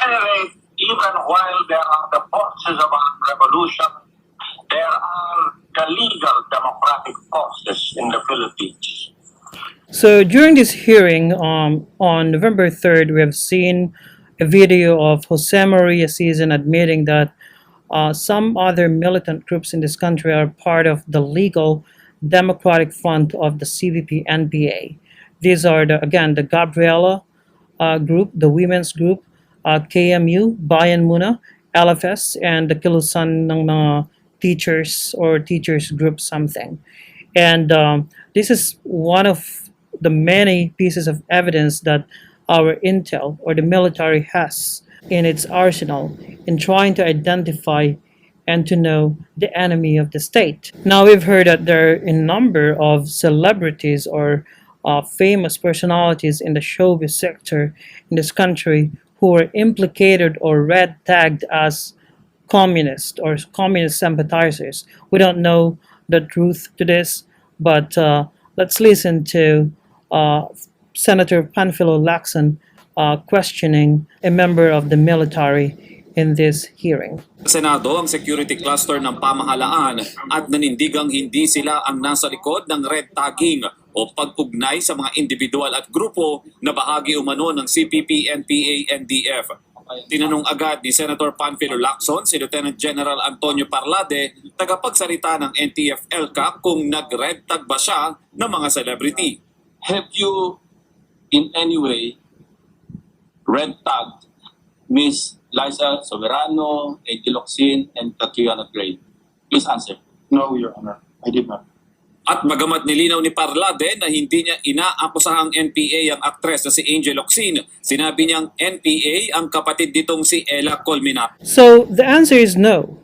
Anyway, even while there are the forces of armed revolution, there are the legal democratic forces in the Philippines. So during this hearing on November 3rd, we have seen a video of Jose Maria Season admitting that some other militant groups in this country are part of the legal democratic front of the CPP-NPA. These are, again, the Gabriela group, the women's group, KMU, Bayan Muna, LFS, and the kilusan ng mga teachers or teachers group something. And this is one of the many pieces of evidence that our intel or the military has in its arsenal in trying to identify and to know the enemy of the state. Now we've heard that there are a number of celebrities or famous personalities in the showbiz sector in this country who were implicated or red tagged as communist or communist sympathizers. We don't know the truth to this, but let's listen to Senator Panfilo Locsin questioning a member of the military in this hearing. Senado ang security cluster ng pamahalaan at nanindigang hindi sila ang nasa likod ng red tagging o pag-ugnay sa mga individual at grupo na bahagi umano ng CPP-NPA-NDF. Tinanong agad ni Senator Panfilo Locsin si Lieutenant General Antonio Parlade, tagapagsalita ng NTF-ELCA, kung nag-red tag ba siya ng mga celebrity. Have you in any way red tagged Miss Liza Soberano, Locsin, and Catriona? Please answer. No, Your Honor. I did not. At bagamat nilinaw ni Parlade na hindi niya inaakusahang NPA ang aktres na si Locsin, sinabi niyang NPA ang kapatid nitong si Ella Colmenares. So the answer is no.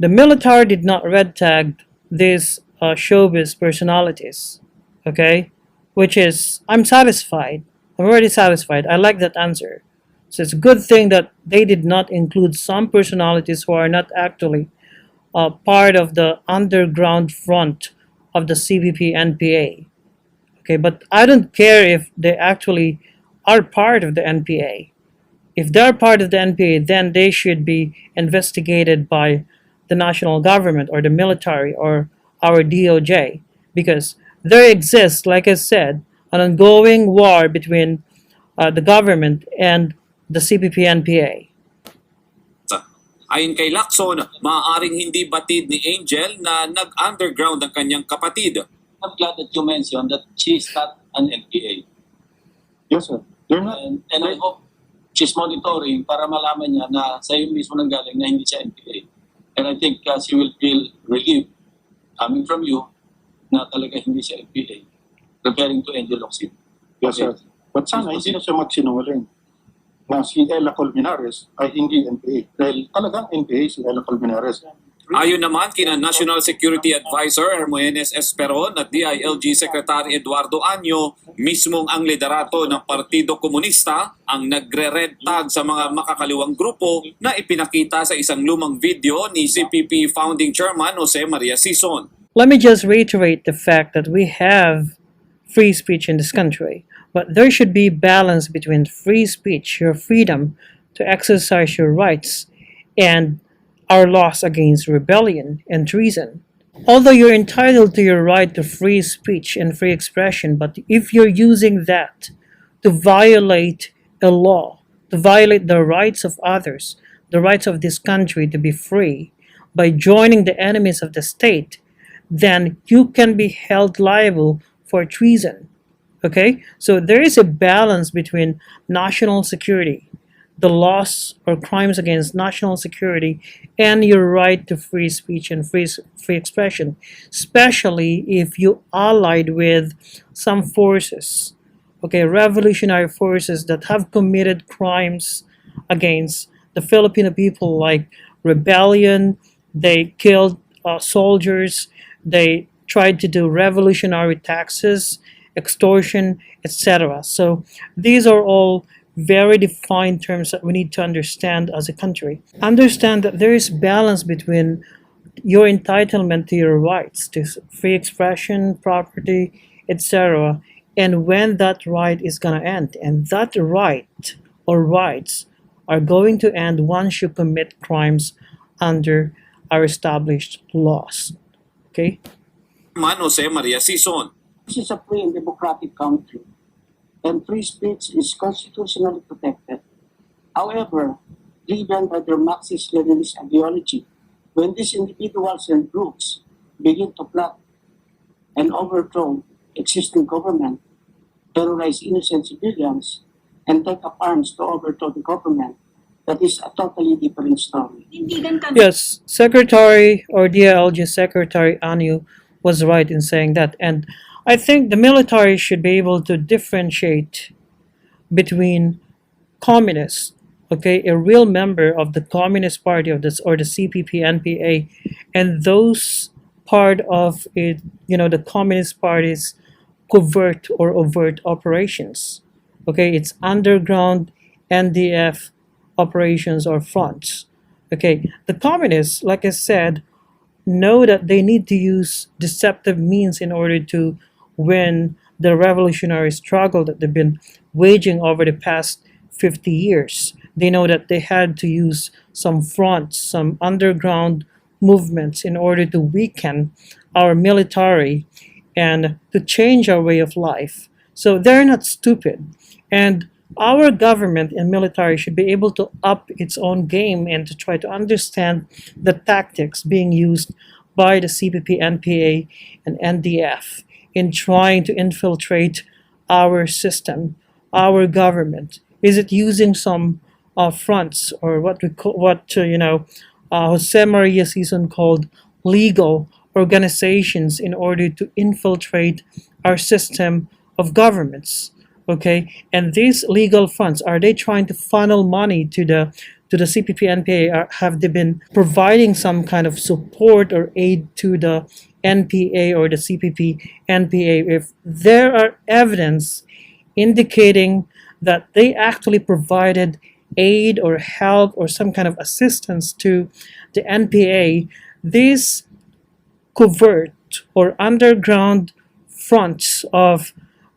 The military did not red tag these showbiz personalities. Okay? Which is, I'm satisfied. I'm already satisfied. I like that answer. So it's a good thing that they did not include some personalities who are not actually part of the underground front of the CPP-NPA. Okay, but I don't care if they actually are part of the NPA. If they're part of the NPA, then they should be investigated by the national government or the military or our DOJ, because there exists, like I said, an ongoing war between the government and the CPP-NPA. Ayon kay Locsin, maaaring hindi batid ni Angel na nag-underground ang kanyang kapatid. I'm glad that you mentioned that she's not an NPA. Yes, sir. They're not. And I hope she's monitoring para malaman niya na sa iyo mismo nanggaling na hindi siya NPA. And I think she will feel relieved coming from you na talaga hindi siya NPA, referring to Angel Locsin. Yes, sir. But sana hindi na siya magsinungaling na si Ella Colmenares ay hindi NPA. Dahil talagang NPA si Ella Colmenares. Ayon naman kina National Security Advisor Hermogenes Esperon at DILG Secretary Eduardo Año, mismong ang liderato ng Partido Komunista ang nagre-red tag sa mga makakaliwang grupo na ipinakita sa isang lumang video ni CPP Founding Chairman Jose Maria Season. Let me just reiterate the fact that we have free speech in this country. But there should be balance between free speech, your freedom to exercise your rights, and our laws against rebellion and treason. Although you're entitled to your right to free speech and free expression, but if you're using that to violate a law, to violate the rights of others, the rights of this country to be free, by joining the enemies of the state, then you can be held liable for treason. Okay, so there is a balance between national security, the laws or crimes against national security, and your right to free speech and free expression, especially if you allied with some forces, okay, revolutionary forces that have committed crimes against the Filipino people, like rebellion. They killed soldiers. They tried to do revolutionary taxes, extortion, etc. So these are all very defined terms that we need to understand as a country. Understand that there is balance between your entitlement to your rights, to free expression, property, etc., and when that right is going to end. And that right or rights are going to end once you commit crimes under our established laws. Okay? Man Jose Maria Sison. This is a free and democratic country, and free speech is constitutionally protected. However, driven by their Marxist-Leninist ideology, when these individuals and groups begin to plot and overthrow existing government, terrorize innocent civilians, and take up arms to overthrow the government, that is a totally different story. Yes, Secretary or DILG Secretary Anu was right in saying that. And I think the military should be able to differentiate between communists, okay, a real member of the Communist Party of this or the CPP-NPA, and those part of it, the Communist Party's covert or overt operations. Okay, it's underground NDF operations or fronts. Okay, the communists, like I said, know that they need to use deceptive means in order to win the revolutionary struggle that they've been waging over the past 50 years. They know that they had to use some fronts, some underground movements in order to weaken our military and to change our way of life. So they're not stupid. And our government and military should be able to up its own game and to try to understand the tactics being used by the CPP-NPA and NDF in trying to infiltrate our system, our government. Is it using some fronts or what Jose Maria Sison called legal organizations in order to infiltrate our system of governments? Okay, and these legal funds, are they trying to funnel money to the CPP-NPA? Have they been providing some kind of support or aid to the NPA or the CPP-NPA? If there are evidence indicating that they actually provided aid or help or some kind of assistance to the NPA, these covert or underground fronts of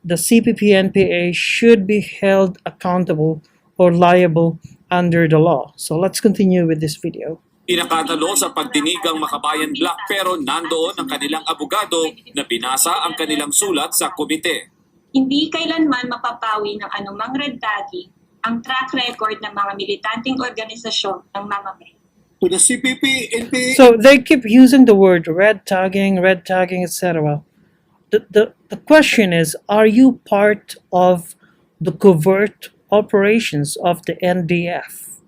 the CPP-NPA should be held accountable or liable under the law. So let's continue with this video. Inakatalo sa pagdinig ang Makabayan Black pero nandoon ang kanilang abogado na binasa ang kanilang sulat sa komite. Hindi kailanman mapapawi ng anumang red tagging ang track record ng mga militanteng organisasyon ng mamamayan. To the CPP-NPA... So they keep using the word red tagging, etc. The question is, are you part of the covert operations of the NDF?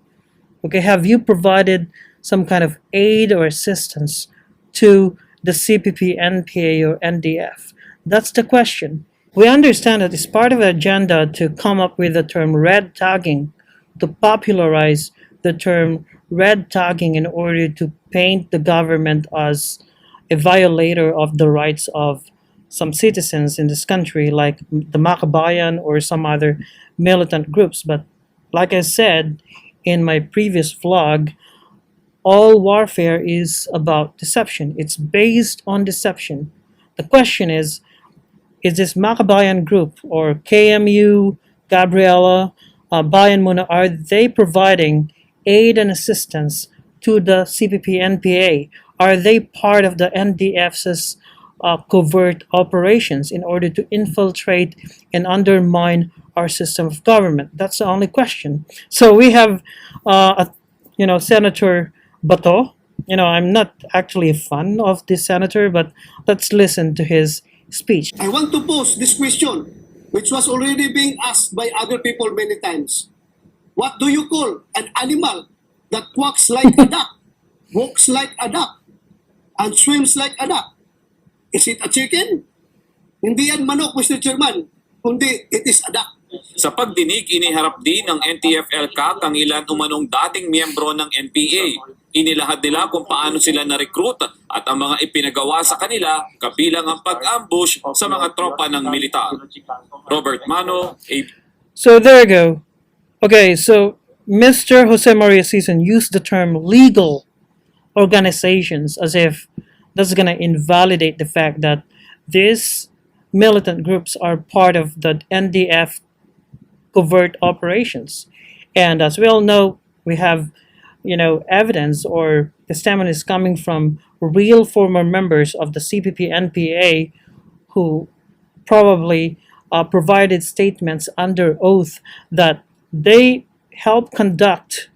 Okay, have you provided some kind of aid or assistance to the CPP-NPA or NDF? That's the question. We understand that it's part of the agenda to come up with the term red tagging, to popularize the term red tagging in order to paint the government as a violator of the rights of some citizens in this country, like the Makabayan or some other militant groups. But like I said in my previous vlog, all warfare is about deception. It's based on deception. The question is this Makabayan group or KMU, Gabriela, Bayan Muna, are they providing aid and assistance to the CPP-NPA? Are they part of the NDF's covert operations in order to infiltrate and undermine our system of government? That's the only question. So we have, Senator Bato. I'm not actually a fan of this senator, but let's listen to his speech. I want to pose this question, which was already being asked by other people many times. What do you call an animal that quacks like a duck, walks like a duck, and swims like a duck? Is it a chicken? Hindi yan manok, Mr. Chairman, kundi it is a duck. Sa pagdinig, iniharap din ng NTF-ELCAC ang ilan umanong dating miyembro ng NPA. Inilahad nila kung paano sila na-recruit at ang mga ipinagawa sa kanila kabilang ang pag-ambush sa mga tropa ng militar. Robert Mano, So there you go. Okay, so Mr. Jose Maria Sison used the term legal organizations as if that's going to invalidate the fact that these militant groups are part of the NDF covert operations. And as we all know, we have, evidence or testimonies coming from real former members of the CPP-NPA who probably provided statements under oath that they helped conduct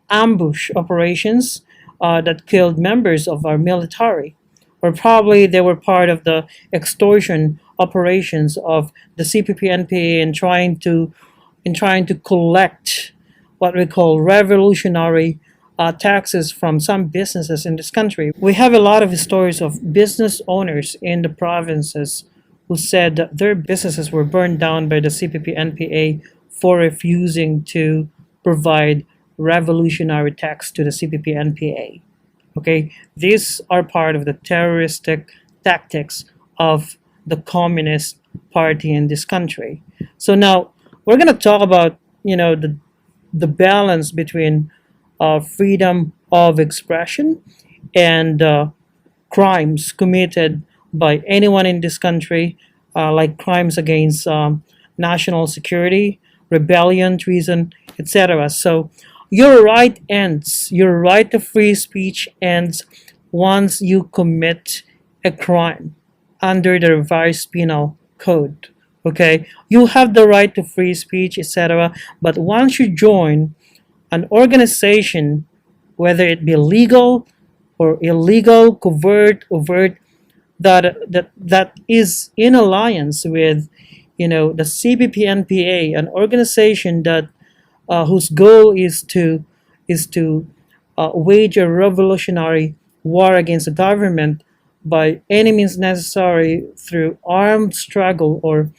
ambush operations that killed members of our military, or probably they were part of the extortion operations of the CPP-NPA in trying to collect what we call revolutionary taxes from some businesses in this country. We have a lot of stories of business owners in the provinces who said that their businesses were burned down by the CPP-NPA for refusing to provide revolutionary tax to the CPP-NPA. Okay, these are part of the terroristic tactics of the Communist Party in this country. So now we're going to talk about the balance between freedom of expression and crimes committed by anyone in this country, like crimes against national security, rebellion, treason, etc. So your right ends, your right to free speech ends once you commit a crime under the revised penal code. Okay, you have the right to free speech, etc. But once you join an organization, whether it be legal or illegal, covert, overt, that is in alliance with, the CPP-NPA, an organization that whose goal is to wage a revolutionary war against the government by any means necessary through armed struggle or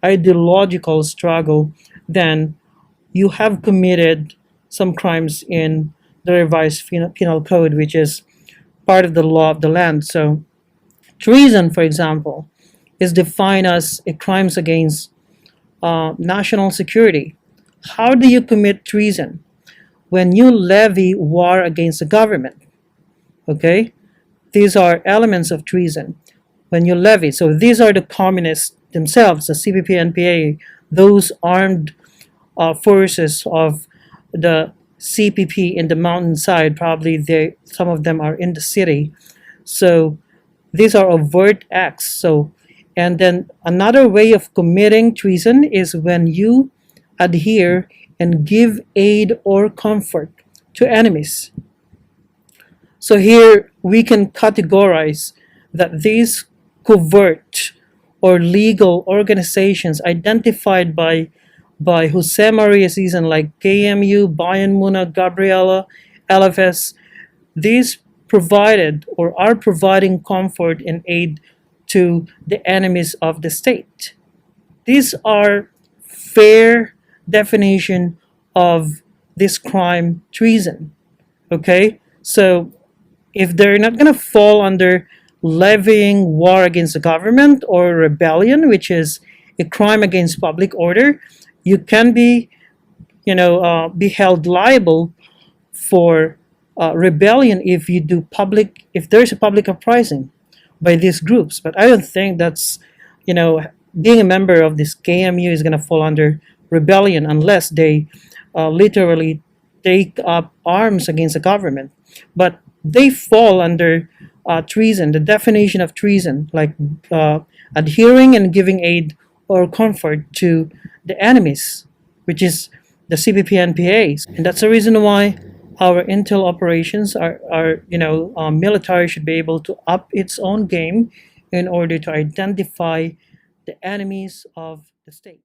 ideological struggle, then you have committed some crimes in the revised penal code, which is part of the law of the land. So treason, for example, is defined as a crimes against national security. How do you commit treason? When you levy war against the government. Okay? These are elements of treason. When you levy. So these are the communists themselves, the CPP-NPA, those armed forces of the CPP in the mountainside. Probably some of them are in the city. So these are overt acts. So, and then another way of committing treason is when you adhere and give aid or comfort to enemies. So here we can categorize that these covert or legal organizations identified by Jose Maria Season, like KMU, Bayan Muna, Gabriela, LFS, these provided or are providing comfort and aid to the enemies of the state. These are fair definition of this crime, treason. Okay, so if they're not going to fall under levying war against the government or rebellion, which is a crime against public order, you can be held liable for rebellion if there's a public uprising by these groups. But I don't think that's, being a member of this KMU is going to fall under rebellion unless they literally take up arms against the government. But they fall under treason, the definition of treason, like adhering and giving aid or comfort to the enemies, which is the CPP-NPA. And that's the reason why our intel operations military should be able to up its own game in order to identify the enemies of the state.